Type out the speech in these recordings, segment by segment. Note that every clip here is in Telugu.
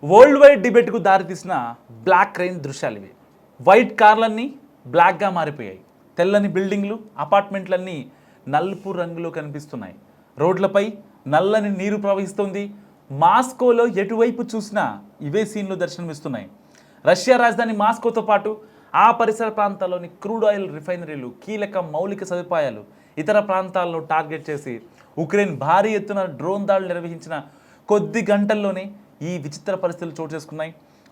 వరల్డ్ వైడ్ డిబేట్కు దారితీసిన బ్లాక్ రెయిన్ దృశ్యాలు ఇవి. వైట్ కార్లన్నీ బ్లాక్గా మారిపోయాయి. తెల్లని బిల్డింగ్లు, అపార్ట్మెంట్లన్నీ నలుపు రంగులో కనిపిస్తున్నాయి. రోడ్లపై నల్లని నీరు ప్రవహిస్తుంది. మాస్కోలో ఎటువైపు చూసినా ఇవే సీన్లు దర్శనమిస్తున్నాయి. రష్యా రాజధాని మాస్కోతో పాటు ఆ పరిసర ప్రాంతాల్లోని క్రూడ్ ఆయిల్ రిఫైనరీలు, కీలక మౌలిక సదుపాయాలు, ఇతర ప్రాంతాలను టార్గెట్ చేసి ఉక్రెయిన్ భారీ ఎత్తున డ్రోన్ దాడులు నిర్వహించిన కొద్ది గంటల్లోనే ఈ విచిత్ర పరిస్థితులు చోటు చేసుకున్నాయి.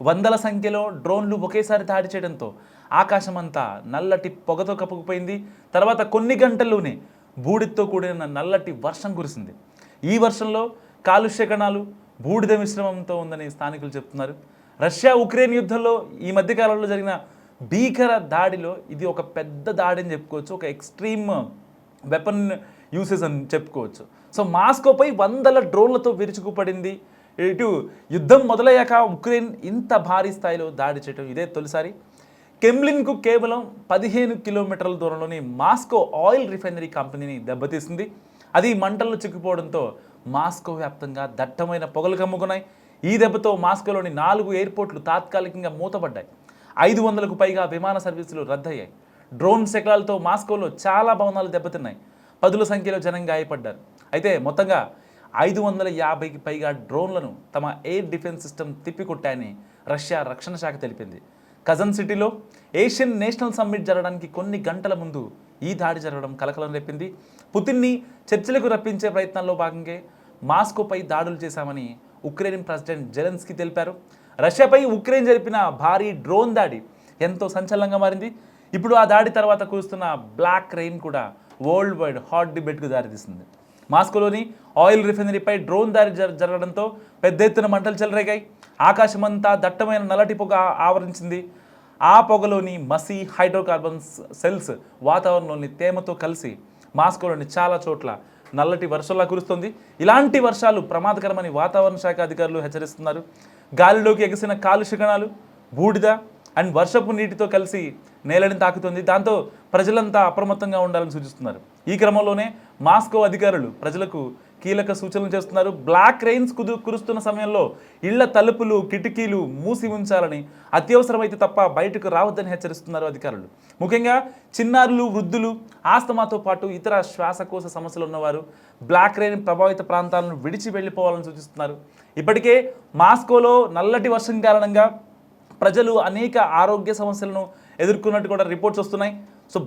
వందల సంఖ్యలో డ్రోన్లు ఒకేసారి దాడి చేయడంతో ఆకాశమంతా నల్లటి పొగతో కప్పుకుపోయింది. తర్వాత కొన్ని గంటల్లోనే బూడిదతో కూడిన నల్లటి వర్షం కురిసింది. ఈ వర్షంలో కాలుష్య కణాలు, బూడిద మిశ్రమంతో ఉందని స్థానికులు చెప్తున్నారు. రష్యా ఉక్రెయిన్ యుద్ధంలో ఈ మధ్యకాలంలో జరిగిన భీకర దాడిలో ఇది ఒక పెద్ద దాడి అని చెప్పుకోవచ్చు. ఒక ఎక్స్ట్రీమ్ వెపన్ యూసెస్ అని చెప్పుకోవచ్చు. సో మాస్కోపై వందల డ్రోన్లతో విరుచుకుపడింది. ఇటు యుద్ధం మొదలయ్యాక ఉక్రెయిన్ ఇంత భారీ స్థాయిలో దాడి చేయడం ఇదే తొలిసారి. కెమ్లిన్కు కేవలం 15 కిలోమీటర్ల దూరంలోని మాస్కో ఆయిల్ రిఫైనరీ కంపెనీని దెబ్బతీసింది. అది మంటల్లో చిక్కుపోవడంతో మాస్కో వ్యాప్తంగా దట్టమైన పొగలు కమ్ముకున్నాయి. ఈ దెబ్బతో మాస్కోలోని 4 ఎయిర్పోర్ట్లు తాత్కాలికంగా మూతపడ్డాయి. 500కు పైగా విమాన సర్వీసులు రద్దయ్యాయి. డ్రోన్ శకలాలతో మాస్కోలో చాలా భవనాలు దెబ్బతిన్నాయి. పదుల సంఖ్యలో జనం గాయపడ్డారు. అయితే మొత్తంగా 550కి పైగా డ్రోన్లను తమ ఎయిర్ డిఫెన్స్ సిస్టమ్ తిప్పికొట్టాయని రష్యా రక్షణ శాఖ తెలిపింది. కజన్ సిటీలో ఏషియన్ నేషనల్ సమ్మిట్ జరగడానికి కొన్ని గంటల ముందు ఈ దాడి జరగడం కలకలం రేపింది. పుతిన్ని చర్చలకు రప్పించే ప్రయత్నాల్లో భాగంగా మాస్కోపై దాడులు చేశామని ఉక్రెయిన్ ప్రెసిడెంట్ జెలెన్స్కీ తెలిపారు. రష్యాపై ఉక్రెయిన్ జరిపిన భారీ డ్రోన్ దాడి ఎంతో సంచలనంగా మారింది. ఇప్పుడు ఆ దాడి తర్వాత కురుస్తున్న బ్లాక్ రెయిన్ కూడా వరల్డ్ వైడ్ హాట్ డిబేట్కు దారితీస్తుంది. మాస్కోలోని ఆయిల్ రిఫైనరీపై డ్రోన్ దాడి జరగడంతో పెద్ద ఎత్తున మంటలు చెలరేగాయి. ఆకాశమంతా దట్టమైన నల్లటి పొగ ఆవరించింది. ఆ పొగలోని మసి హైడ్రోకార్బన్స్ సెల్స్ వాతావరణంలోని తేమతో కలిసి మాస్కోలోని చాలా చోట్ల నల్లటి వర్షంలా కురుస్తుంది. ఇలాంటి వర్షాలు ప్రమాదకరమని వాతావరణ శాఖ అధికారులు హెచ్చరిస్తున్నారు. గాలిలోకి ఎగసిన కాలుష్య కణాలు, బూడిద అండ్ వర్షపు నీటితో కలిసి నేలని తాకుతుంది. దాంతో ప్రజలంతా అప్రమత్తంగా ఉండాలని సూచిస్తున్నారు. ఈ క్రమంలోనే మాస్కో అధికారులు ప్రజలకు కీలక సూచనలు చేస్తున్నారు. బ్లాక్ రెయిన్స్ కురుస్తున్న సమయంలో ఇళ్ల తలుపులు, కిటికీలు మూసి ఉంచాలని, అత్యవసరమైతే తప్ప బయటకు రావద్దని హెచ్చరిస్తున్నారు అధికారులు. ముఖ్యంగా చిన్నారులు, వృద్ధులు, ఆస్తమాతో పాటు ఇతర శ్వాసకోశ సమస్యలు ఉన్నవారు బ్లాక్ రెయిన్ ప్రభావిత ప్రాంతాలను విడిచి వెళ్ళిపోవాలని సూచిస్తున్నారు. ఇప్పటికే మాస్కోలో నల్లటి వర్షం కారణంగా ప్రజలు అనేక ఆరోగ్య సమస్యలను ఎదుర్కొన్నట్టు కూడా రిపోర్ట్స్ వస్తున్నాయి. సో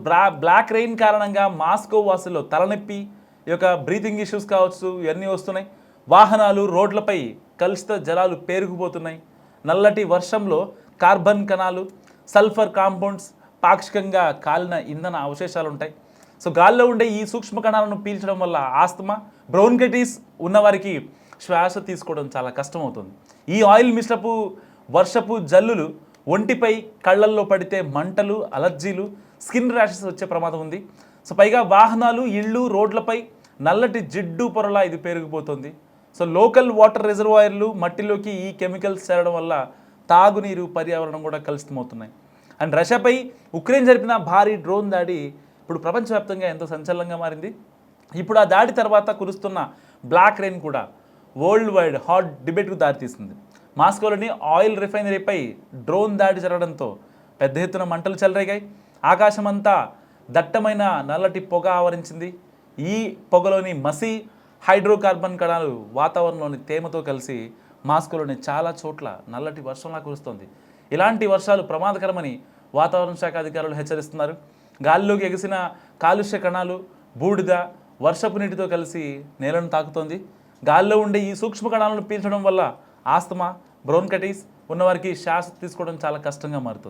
బ్లాక్ రెయిన్ కారణంగా మాస్కో వాసుల్లో తలనొప్పి, ఈ యొక్క బ్రీతింగ్ ఇష్యూస్ కావచ్చు, ఇవన్నీ వస్తున్నాయి. వాహనాలు, రోడ్లపై కలుషిత జలాలు పేరుకుపోతున్నాయి. నల్లటి వర్షంలో కార్బన్ కణాలు, సల్ఫర్ కాంపౌండ్స్, పాక్షికంగా కాలిన ఇంధన అవశేషాలు ఉంటాయి. సో గాల్లో ఉండే ఈ సూక్ష్మ కణాలను పీల్చడం వల్ల ఆస్తమా, బ్రోన్కైటిస్ ఉన్నవారికి శ్వాస తీసుకోవడం చాలా కష్టమవుతుంది. ఈ ఆయిల్ మిశ్రపు వర్షపు జల్లులు ఒంటిపై, కళ్ళల్లో పడితే మంటలు, అలర్జీలు, స్కిన్ ర్యాషెస్ వచ్చే ప్రమాదం ఉంది. సో పైగా వాహనాలు, ఇళ్ళు, రోడ్లపై నల్లటి జిడ్డు పొరలా ఇది పెరిగిపోతుంది. సో లోకల్ వాటర్ రిజర్వాయర్లు, మట్టిలోకి ఈ కెమికల్స్ చేరడం వల్ల తాగునీరు, పర్యావరణం కూడా కలుషితమవుతున్నాయి. అండ్ రష్యాపై ఉక్రెయిన్ జరిపిన భారీ డ్రోన్ దాడి ఇప్పుడు ప్రపంచవ్యాప్తంగా ఎంతో సంచలనంగా మారింది. ఇప్పుడు ఆ దాడి తర్వాత కురుస్తున్న బ్లాక్ రెయిన్ కూడా వరల్డ్ వైడ్ హాట్ డిబేట్కు దారితీస్తుంది. మాస్కోలోని ఆయిల్ రిఫైనరీపై డ్రోన్ దాడి జరగడంతో పెద్ద ఎత్తున మంటలు చెలరేగాయి. ఆకాశమంతా దట్టమైన నల్లటి పొగ ఆవరించింది. ఈ పొగలోని మసి హైడ్రోకార్బన్ కణాలు వాతావరణంలోని తేమతో కలిసి మాస్కోలోని చాలా చోట్ల నల్లటి వర్షంలా కురుస్తోంది. ఇలాంటి వర్షాలు ప్రమాదకరమని వాతావరణ శాఖ అధికారులు హెచ్చరిస్తున్నారు. గాలిలోకి ఎగిసిన కాలుష్య కణాలు, బూడిద వర్షపు నీటితో కలిసి నేలను తాకుతోంది. గాల్లో ఉండే ఈ సూక్ష్మ కణాలను పీల్చడం వల్ల ఆస్తమా, బ్రోన్కైటిస్ ఉన్నవారికి శ్వాస తీసుకోవడం చాలా కష్టంగా మారుతుంది.